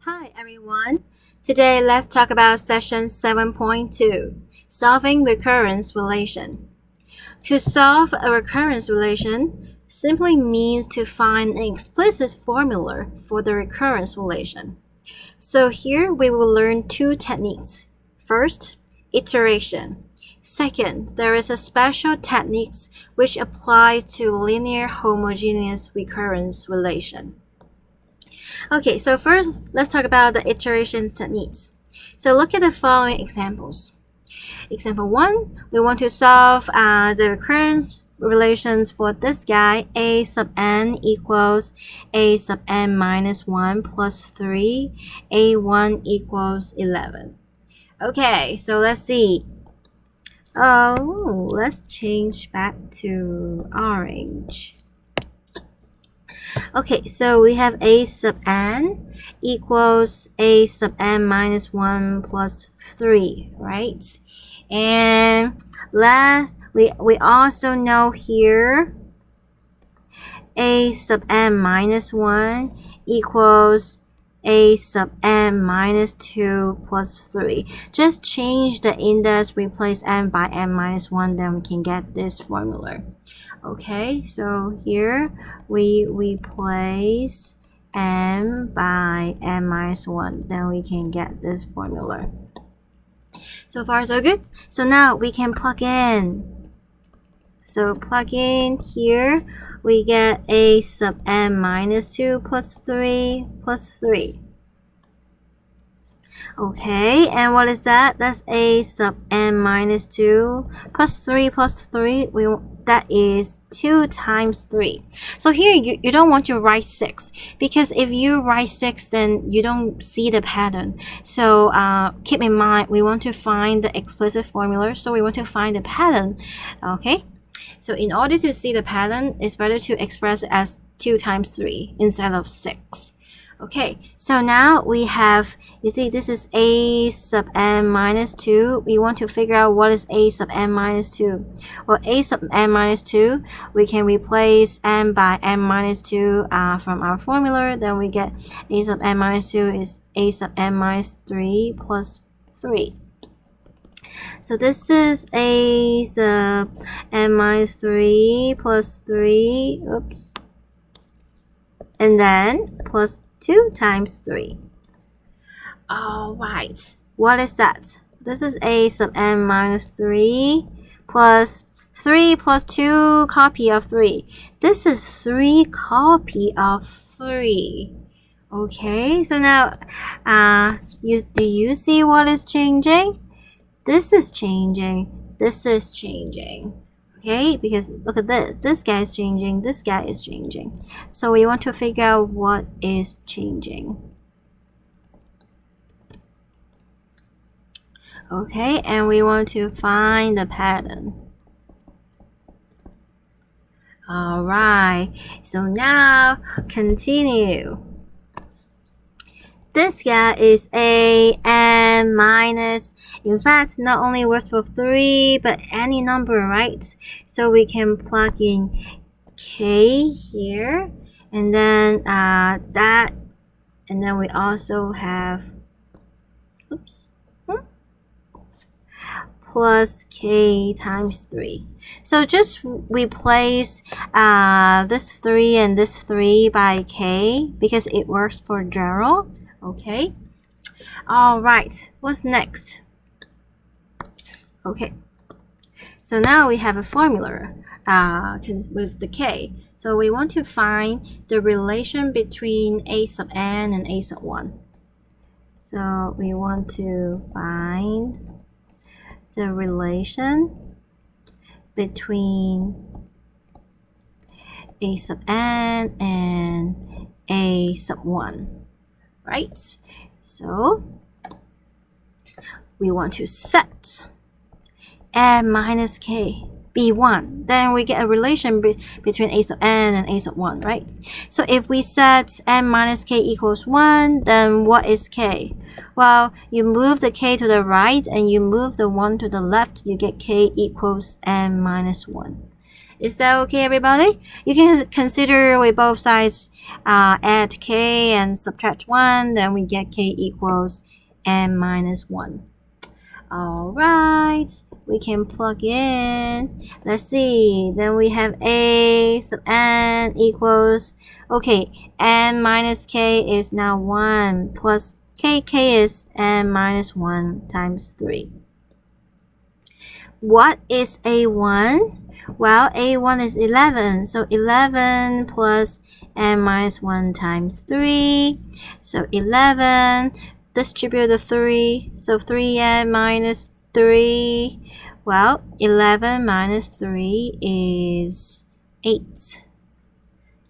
Hi everyone. Today let's talk about session 7.2, solving recurrence relation. To solve a recurrence relation simply means to find an explicit formula for the recurrence relation. So here we will learn two techniques. First, iteration. Second, there is a special technique which applies to linear homogeneous recurrence relation. Okay, so first, let's talk about the iteration techniques. So look at the following examples. Example 1, we want to solve the recurrence relations for this guy. A sub n equals a sub n minus 1 plus 3. A1 equals 11. Okay, so let's see. Oh, let's change back to orange. Okay, so we have a sub n equals a sub n minus 1 plus 3, right? And last, we also know here a sub n minus 1 equals a sub n minus 2 plus 3. Just change the index, replace n by n minus 1, then we can get this formula. Okay, so here we replace n by n minus 1, then we can get this formula. So far so good. So now we can plug in. So plug in here, we get a sub n minus 2 plus 3 plus 3. Okay, and what is that? That's a sub n minus 2 plus 3 plus 3. That is 2 times 3. So here you don't want to write 6, because if you write 6, then you don't see the pattern. So keep in mind, we want to find the explicit formula, so we want to find the pattern. Okay, so in order to see the pattern, it's better to express it as 2 times 3 instead of 6. Okay, so now we have, you see, this is a sub n minus 2. We want to figure out what is a sub n minus 2. Well, a sub n minus 2, we can replace n by n minus 2 from our formula. Then we get a sub n minus 2 is a sub n minus 3 plus 3. So this is a sub n minus 3 plus 3. Oops. And then plus 2 times 3. Alright, what is that? This is a sub n minus 3 plus 3 plus 2 copy of 3. This is 3 copy of 3. Okay, so now do you see what is changing? This is changing. This is changing. Okay, because look at this. This guy is changing. This guy is changing. So we want to figure out what is changing. Okay, and we want to find the pattern. Alright, so now continue. This guy is a n minus, in fact, not only works for 3, but any number, right? So we can plug in k here, and then that, and then we also have, plus k times 3. So just replace this 3 and this 3 by k, because it works for general. Okay, all right, what's next? Okay, so now we have a formula with the k. So we want to find the relation between a sub n and a sub 1. So we want to find the relation between a sub n and a sub 1. Right? So we want to set n minus k be 1. Then we get a relation between a sub n and a sub 1, right? So if we set n minus k equals 1, then what is k? Well, you move the k to the right and you move the 1 to the left, you get k equals n minus 1. Is that okay, everybody? You can consider with both sides add k and subtract 1, then we get k equals n minus 1. Alright, we can plug in. Let's see, then we have a sub n equals, okay, n minus k is now 1 plus k is n minus 1 times 3. What is a1? Well, a1 is 11, so 11 plus n minus 1 times 3. So 11, distribute the 3, so 3n minus 3. Well, 11 minus 3 is 8.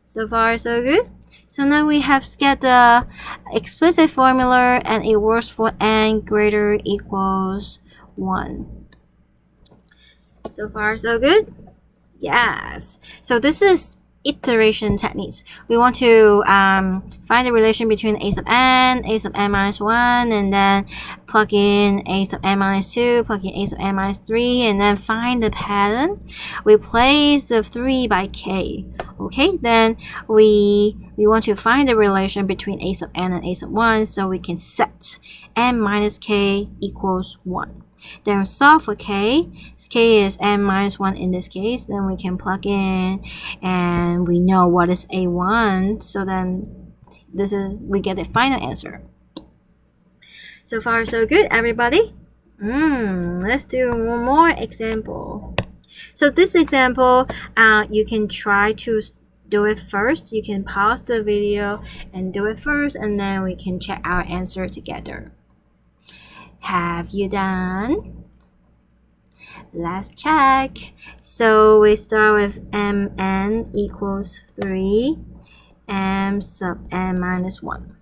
So far, so good. So now we have to get the explicit formula, and it works for n greater equals 1. So far, so good? Yes. So this is iteration techniques. We want to find the relation between a sub n minus 1, and then plug in a sub n minus 2, plug in a sub n minus 3, and then find the pattern. Replace the 3 by k. Okay, then we want to find the relation between a sub n and a sub 1, so we can set n minus k equals 1. Then solve for k. K is n minus 1 in this case. Then we can plug in, and we know what is a1. So then we get the final answer. So far, so good, everybody. Let's do one more example. So this example, you can try to do it first. You can pause the video and do it first, and then we can check our answer together. Have you done? Let's check. So we start with mn equals 3, m sub n minus 1.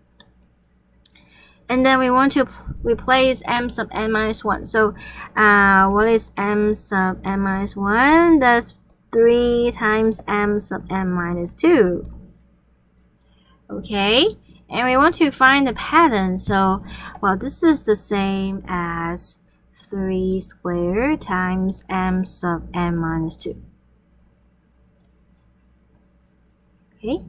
And then we want to replace m sub n minus 1. So what is m sub n minus 1? That's 3 times m sub n minus 2. Okay, and we want to find the pattern. So, well, this is the same as 3 squared times m sub n minus 2. Okay.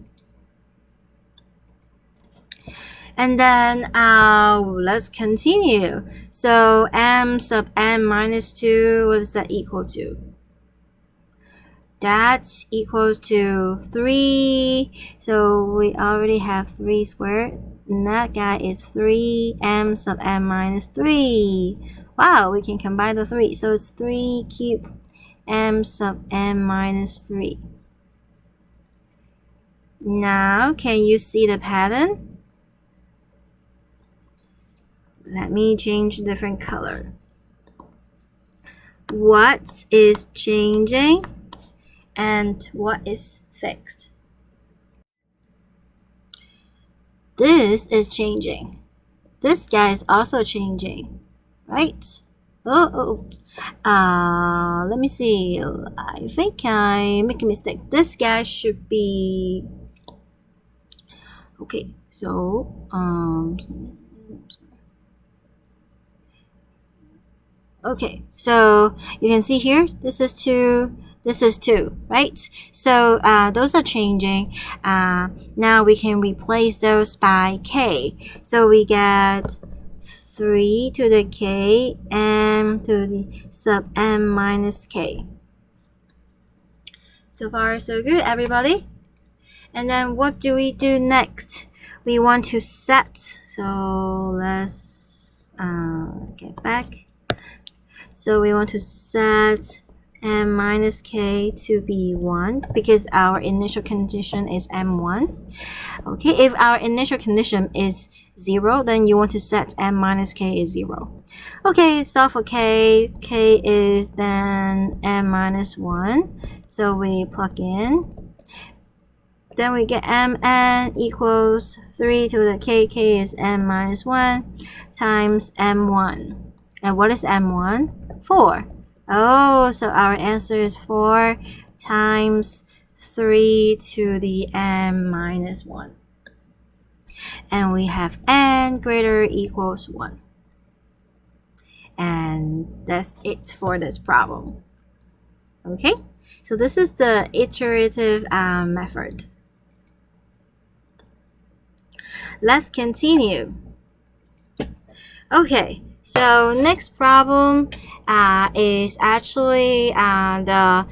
And then let's continue. So m sub n minus 2, what is that equal to? That's equals to 3. So we already have 3 squared. And that guy is 3m sub n minus 3. Wow, we can combine the 3. So it's 3 cubed m sub n minus 3. Now, can you see the pattern? Let me change different color. What is changing and what is fixed? This is changing. This guy is also changing, right? Let me see. I think I make a mistake. This guy should be okay. So okay, so you can see here, this is 2, this is 2, right? So those are changing. Now we can replace those by k. So we get 3 to the k m to the sub n minus k. So far, so good, everybody. And then what do we do next? We want to set. So let's get back. So we want to set m minus k to be 1 because our initial condition is m1. Okay, if our initial condition is 0, then you want to set m minus k is 0. Okay, solve for k. K is then m minus 1. So we plug in. Then we get mn equals 3 to the k. K is m minus 1 times m1. And what is m1? 4. Oh, so our answer is 4 times 3 to the m minus 1. And we have n greater equals 1. And that's it for this problem. Okay? So this is the iterative method. Let's continue. Okay, so next problem is actually our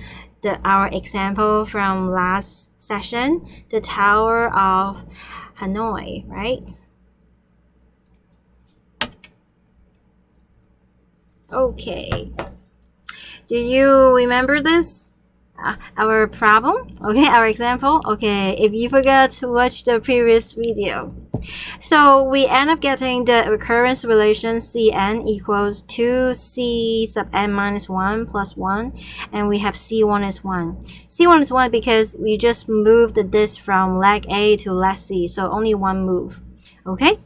example from last session, the Tower of Hanoi, right? Okay. Do you remember this? Our problem? Okay, our example? Okay, if you forgot to watch the previous video. So we end up getting the recurrence relation Cn equals 2C sub n minus 1 plus 1, and we have C1 is 1. C1 is 1 because we just moved the disk from leg A to leg C, so only one move. Okay?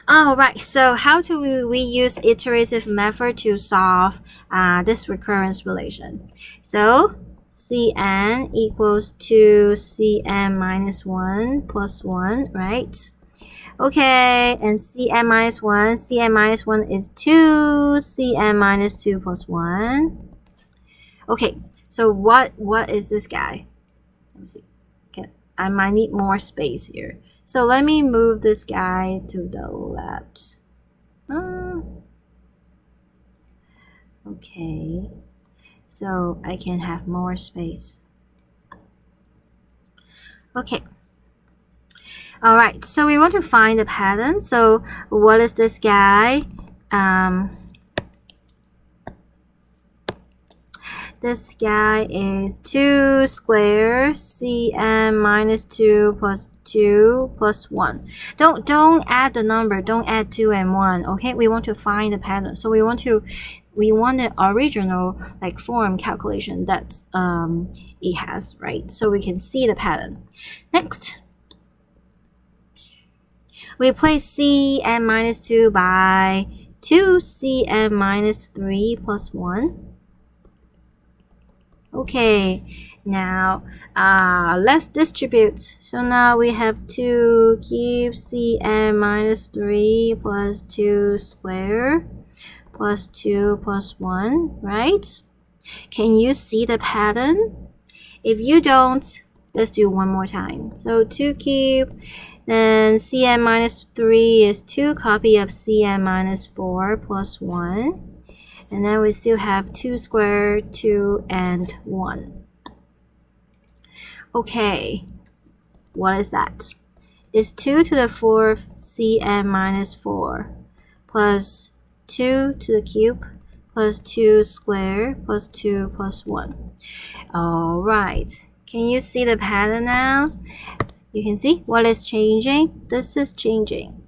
Alright, so how do we use iterative method to solve this recurrence relation? So Cn equals to Cn minus 1 plus 1, right? Okay, and Cn minus 1 is 2, Cn minus 2 plus 1. Okay, so what is this guy? Let me see. Okay, I might need more space here. So let me move this guy to the left. Okay, so I can have more space. Okay. Alright, so we want to find the pattern. So what is this guy? This guy is 2 squared Cn minus 2 plus 2 plus 1. Don't add the number. Don't add 2 and 1. Okay, we want to find the pattern. So we want the original like form calculation that it has, right? So we can see the pattern. Next, we replace Cn minus 2 by 2 Cn minus 3 plus 1. Okay, now let's distribute. So now we have 2 cube Cn minus 3 plus 2 square plus 2 plus 1, right? Can you see the pattern? If you don't, let's do one more time. So 2 cube, then Cn minus 3 is 2 copy of Cn minus 4 plus 1. And then we still have 2 squared, 2, and 1. Okay, what is that? It's 2 to the 4th Cn minus 4 plus 2 to the cube plus 2 squared plus 2 plus 1. Alright, can you see the pattern now? You can see what is changing. This is changing,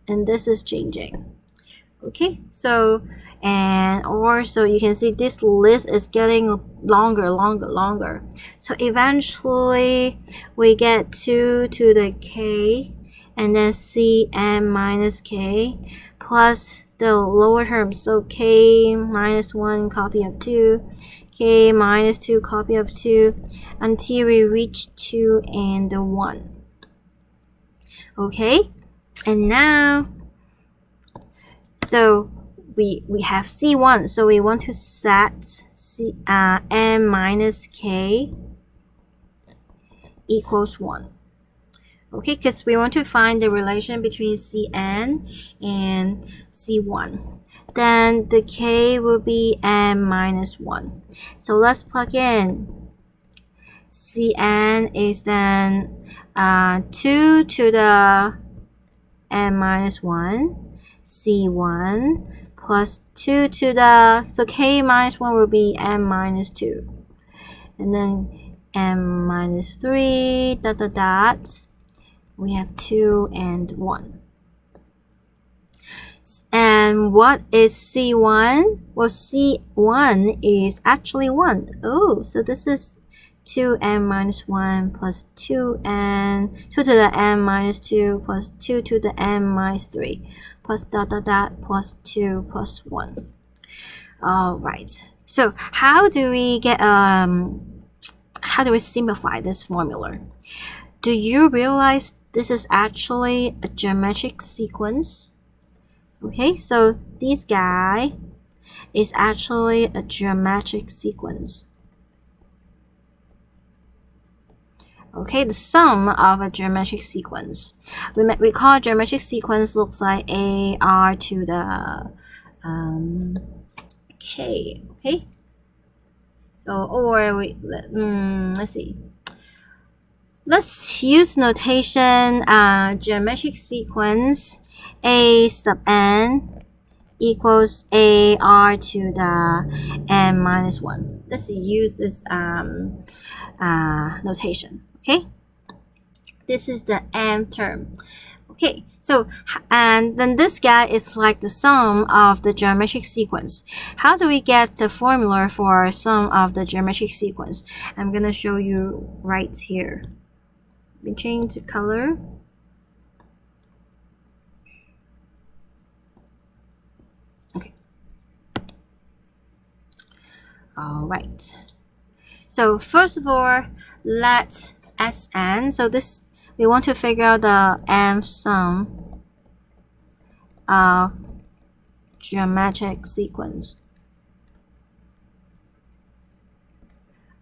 and this is changing. Okay, so and also you can see this list is getting longer. So eventually we get 2 to the k, and then Cn minus k plus the lower terms. So k minus 1 copy of 2, k minus 2 copy of 2, until we reach 2 and 1. Okay, and now so we have C1, so we want to set n minus k equals 1. Okay, because we want to find the relation between Cn and C1. Then the k will be n minus 1. So let's plug in. Cn is then 2 to the n minus 1. C1 plus 2 to the, so k minus 1 will be n minus 2. And then n minus 3, dot, dot, dot. We have 2 and 1. And what is C1? Well, C1 is actually 1. Oh, so this is 2n minus 1 plus 2n, 2 to the n minus 2 plus 2 to the n minus 3 plus dot dot dot plus 2 plus 1. Alright, so how do we simplify this formula? Do you realize this is actually a geometric sequence? Okay, so this guy is actually a geometric sequence. Okay, the sum of a geometric sequence. We call geometric sequence looks like a r to the k. Okay. So or let's see. Let's use notation geometric sequence a sub n equals a r to the n minus 1. Let's use this notation. Okay, this is the m term. Okay, so and then this guy is like the sum of the geometric sequence. How do we get the formula for sum of the geometric sequence? I'm gonna show you right here. Let me change the color. Okay. All right. So first of all, let Sn. So this we want to figure out the nth sum of geometric sequence.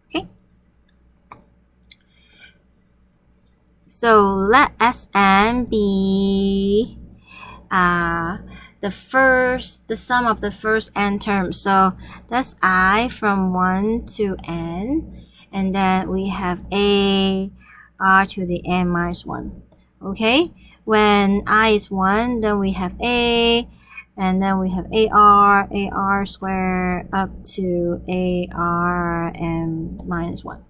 Okay. So let Sn be the sum of the first n terms. So that's I from 1 to n, and then we have a r to the n minus 1. Okay, when I is 1, then we have a, and then we have ar squared up to ar n minus 1.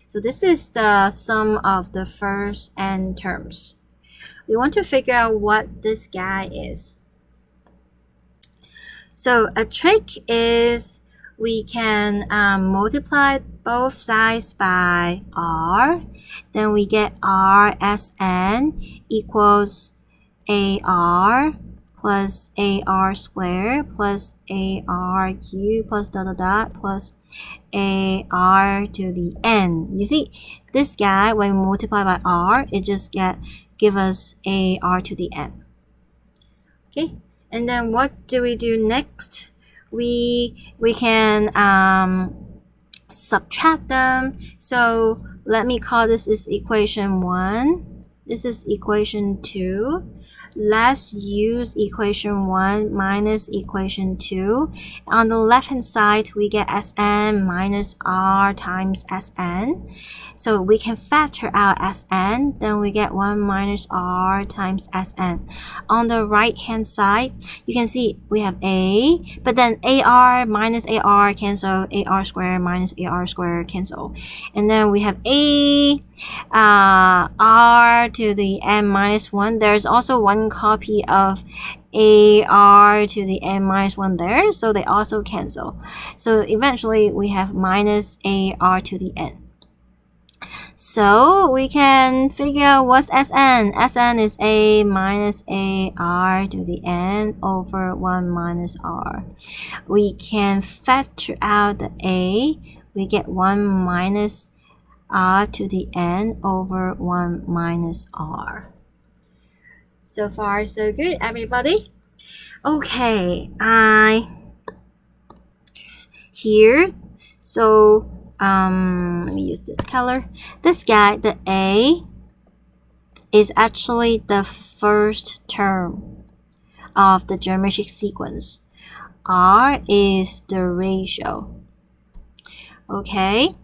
So this is the sum of the first n terms. We want to figure out what this guy is. So a trick is we can multiply both sides by r. Then we get r as n equals ar plus ar squared plus ar cubed plus dot dot dot plus ar to the n. You see, this guy, when we multiply by r, it just give us ar to the n. Okay, and then what do we do next? We can subtract them. So let me call this is equation 1. This is equation 2. Let's use equation 1 minus equation 2. On the left hand side, we get Sn minus r times Sn. So we can factor out Sn, then we get 1 minus r times Sn. On the right hand side, you can see we have a, but then ar minus ar cancel, ar squared minus ar squared cancel. And then we have r to the n minus 1. There's also one copy of ar to the n minus 1 there, so they also cancel. So eventually we have minus ar to the n. So we can figure out what's Sn. Sn is a minus ar to the n over 1 minus r. We can factor out the a. We get 1 minus r to the n over 1 minus r. So far, so good, everybody. Okay, here. So let me use this color. This guy, the a, is actually the first term of the geometric sequence. R is the ratio. Okay.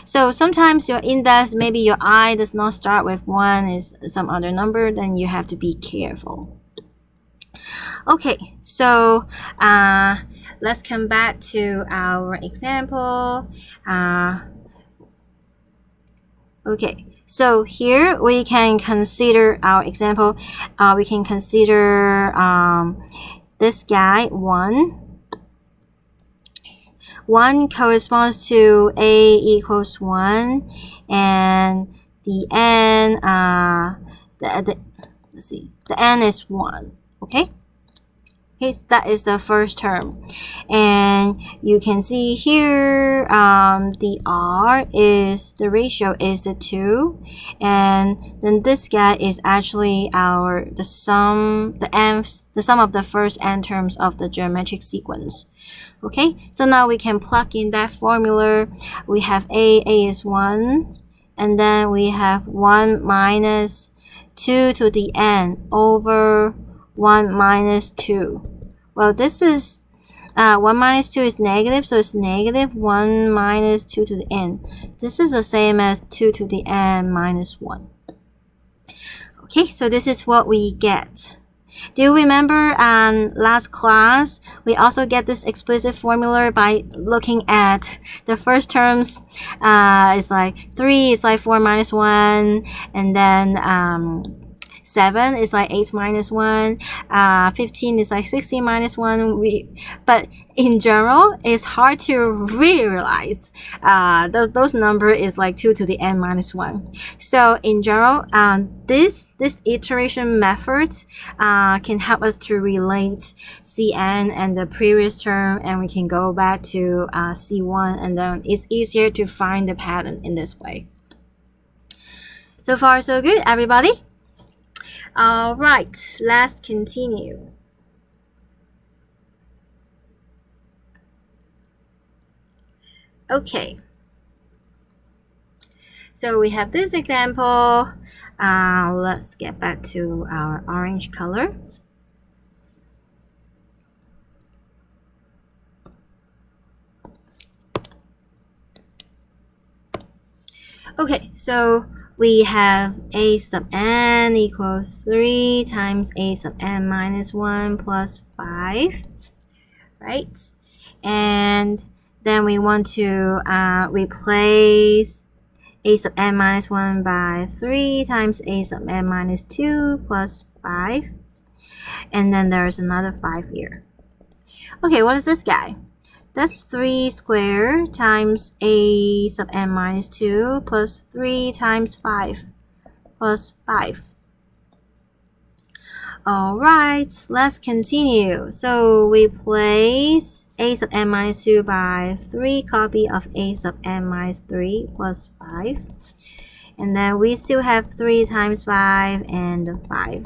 So sometimes your index, maybe your I does not start with 1, is some other number, then you have to be careful. Okay, so let's come back to our example. Okay, so here we can consider our example. We can consider this guy 1. 1 corresponds to a equals 1, and the n let's see, the n is 1. Okay, so that is the first term, and you can see here the r is the ratio is the 2, and then this guy is actually the sum of the first n terms of the geometric sequence. Okay, so now we can plug in that formula. We have a is 1, and then we have 1 minus 2 to the n over 1 minus 2. Well, this is 1 minus 2 is negative, so it's negative 1 minus 2 to the n. This is the same as 2 to the n minus 1. Okay, so this is what we get. Do you remember last class, we also get this explicit formula by looking at the first terms. It's like 3 is like 4 minus 1, and then 7 is like 8 minus 1, 15 is like 16 minus 1. But in general, it's hard to realize those number is like 2 to the n minus 1. So in general, this iteration method can help us to relate Cn and the previous term, and we can go back to C1, and then it's easier to find the pattern in this way. So far, so good, everybody? All right, let's continue. Okay. So we have this example. Let's get back to our orange color. Okay, so we have a sub n equals 3 times a sub n minus 1 plus 5, right? And then we want to replace a sub n minus 1 by 3 times a sub n minus 2 plus 5. And then there's another 5 here. Okay, what is this guy? That's 3 squared times a sub n minus 2 plus 3 times 5 plus 5. Alright, let's continue. So we place a sub n minus 2 by 3 copy of a sub n minus 3 plus 5. And then we still have 3 times 5 and 5.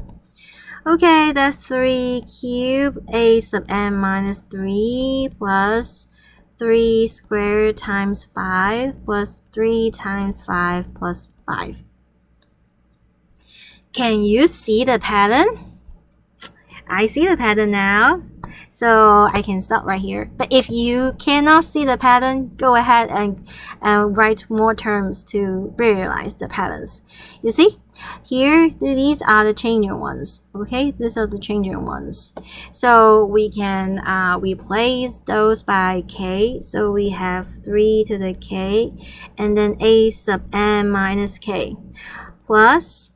Okay, that's 3 cubed a sub n minus 3 plus 3 squared times 5 plus 3 times 5 plus 5. Can you see the pattern? I see the pattern now, so I can stop right here. But if you cannot see the pattern, go ahead and write more terms to realize the patterns. You see? Here, these are the changing ones. Okay, these are the changing ones. So we can replace those by k. So we have 3 to the k, and then a sub n minus k plus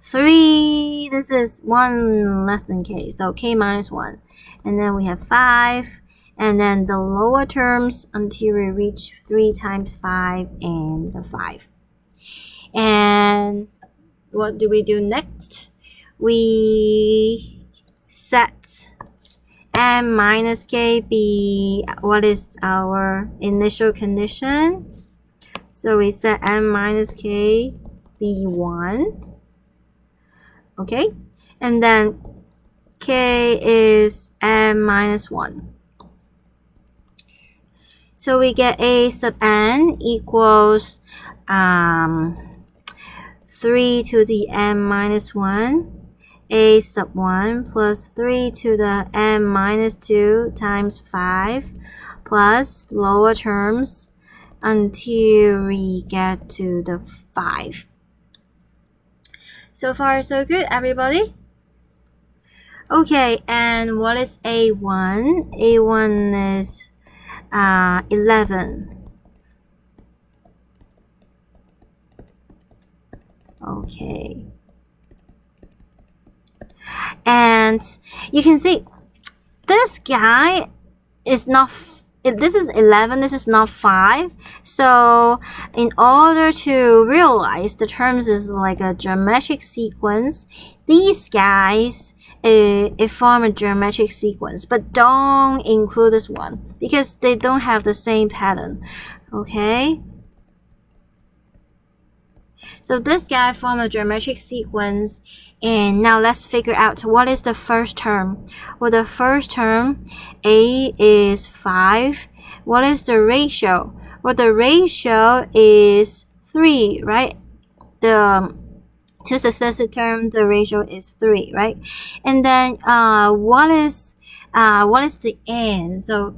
3. This is 1 less than k, so k minus 1. And then we have 5, and then the lower terms until we reach 3 times 5 and the 5. And what do we do next? We set n minus k be what is our initial condition. So we set n minus k be 1. Okay, and then k is n minus 1. So we get a sub n equals 3 to the n minus 1, a sub 1 plus 3 to the n minus 2 times 5 plus lower terms until we get to the 5. So far, so good, everybody? Okay, and what is A1? A1 is 11. Okay. And you can see this guy is not, this is 11, this is not 5. So in order to realize the terms is like a geometric sequence, these guys it form a geometric sequence, but don't include this one because they don't have the same pattern. Okay. So this guy form a geometric sequence, and now let's figure out what is the first term. Well, the first term, A is 5. What is the ratio? Well, the ratio is 3, right? The two successive terms, the ratio is 3, right? And then what is the n? So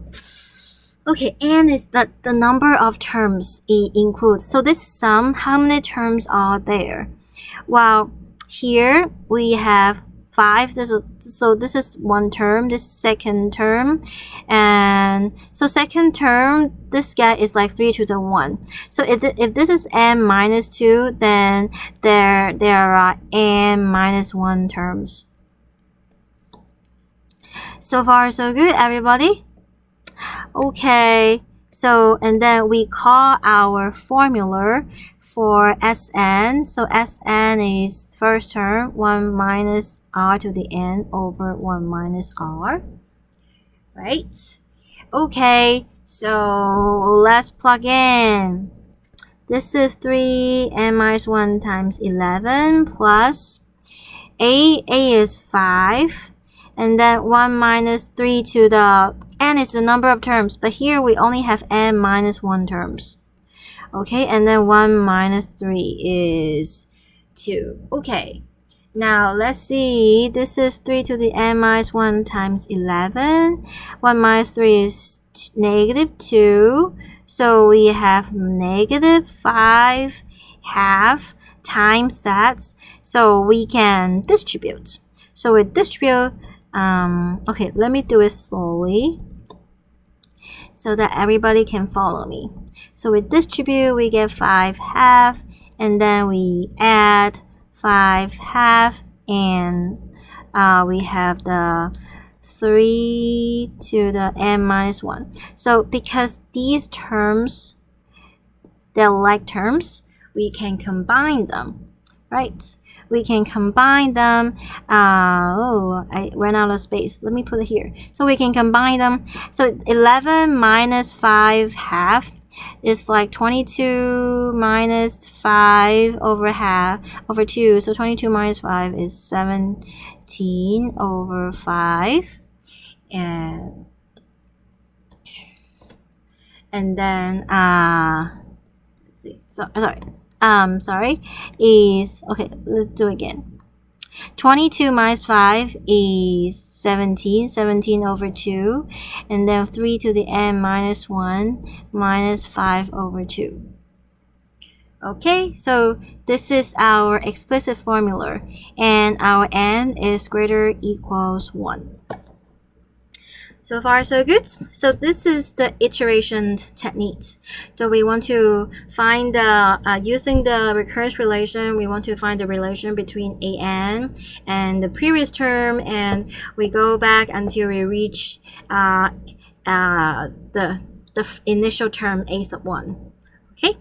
okay, n is the number of terms it includes. So this sum, how many terms are there? Well, here we have 5. So this is one term, this second term, and so second term, this guy is like 3 to the 1. So if this is n minus 2, then there are n minus 1 terms. So far so good, everybody? Okay, so and then we call our formula for Sn. So Sn is first term 1 minus r to the n over 1 minus r, right? Okay, so let's plug in. This is 3 n minus 1 times 11 plus a is 5, and then 1 minus 3 to the n is the number of terms, but here we only have n minus 1 terms. Okay, and then 1 minus 3 is 2. Okay, now let's see. This is 3 to the n minus 1 times 11. 1 minus 3 is negative 2. So we have negative 5 half times that. So we can distribute. So we distribute. Okay, let me do it slowly so that everybody can follow me. So we distribute, we get 5 half, and then we add 5 half, and we have the 3 to the n minus 1. So because these terms, they're like terms, we can combine them, right? We can combine them. Oh, I ran out of space. Let me put it here. So we can combine them. So 11 minus 5 half is like 22 minus 5 over half over 2. So 22 minus 5 is 17 over 5. And then let's see. So sorry, is okay, let's do it again. 22 minus 5 is 17 over 2, and then 3 to the n minus 1 minus 5 over 2. Okay, so this is our explicit formula, and our n is greater or equals 1. So far, so good. So this is the iteration technique. So we want to find the, using the recurrence relation, we want to find the relation between an and the previous term, and we go back until we reach the initial term a sub 1. Okay?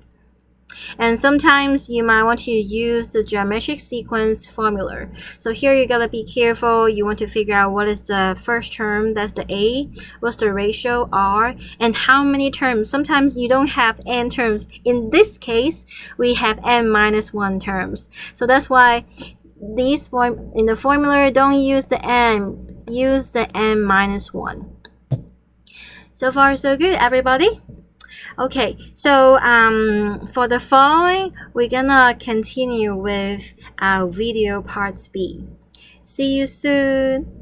And sometimes you might want to use the geometric sequence formula. So here you gotta be careful. You want to figure out what is the first term, that's the a, what's the ratio r, and how many terms. Sometimes you don't have n terms. In this case, we have n minus 1 terms. So that's why these in the formula, don't use the n, use the n minus 1. So far, so good, everybody? Okay, so for the following, we're gonna continue with our video parts B. See you soon.